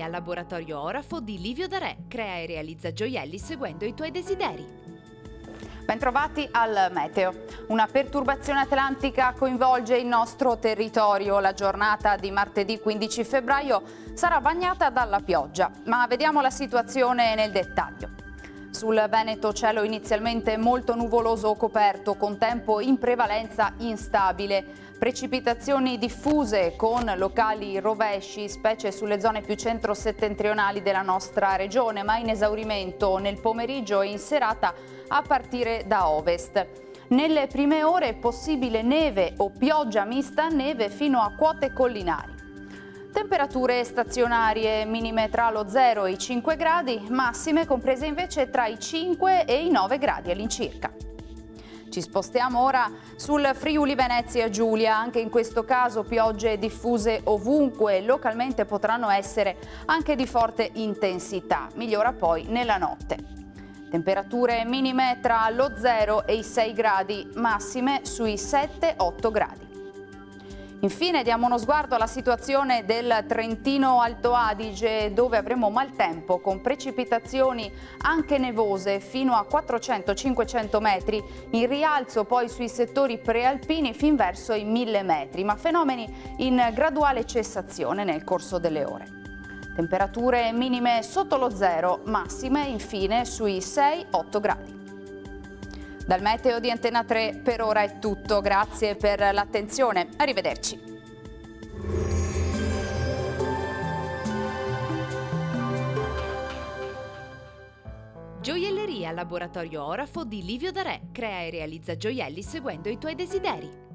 Gioielleria Laboratorio Orafo di Livio Darè. Crea e realizza gioielli seguendo i tuoi desideri. Bentrovati al meteo. Una perturbazione atlantica coinvolge il nostro territorio. La giornata di martedì 15 febbraio sarà bagnata dalla pioggia, ma vediamo la situazione nel dettaglio. Sul Veneto cielo inizialmente molto nuvoloso o coperto, con tempo in prevalenza instabile. Precipitazioni diffuse con locali rovesci, specie sulle zone più centro-settentrionali della nostra regione, ma in esaurimento nel pomeriggio e in serata a partire da ovest. Nelle prime ore è possibile neve o pioggia mista, neve fino a quote collinari. Temperature stazionarie minime tra lo 0 e i 5 gradi, massime comprese invece tra i 5 e i 9 gradi all'incirca. Ci spostiamo ora sul Friuli Venezia Giulia, anche in questo caso piogge diffuse ovunque, localmente potranno essere anche di forte intensità, migliora poi nella notte. Temperature minime tra lo 0 e i 6 gradi, massime sui 7-8 gradi. Infine diamo uno sguardo alla situazione del Trentino Alto Adige, dove avremo maltempo con precipitazioni anche nevose fino a 400-500 metri, in rialzo poi sui settori prealpini fin verso i 1000 metri, ma fenomeni in graduale cessazione nel corso delle ore. Temperature minime sotto lo 0, massime infine sui 6-8 gradi. Dal meteo di Antena 3 per ora è tutto, grazie per l'attenzione, arrivederci. Gioielleria Laboratorio Orafo di Livio Darè. Crea e realizza gioielli seguendo i tuoi desideri.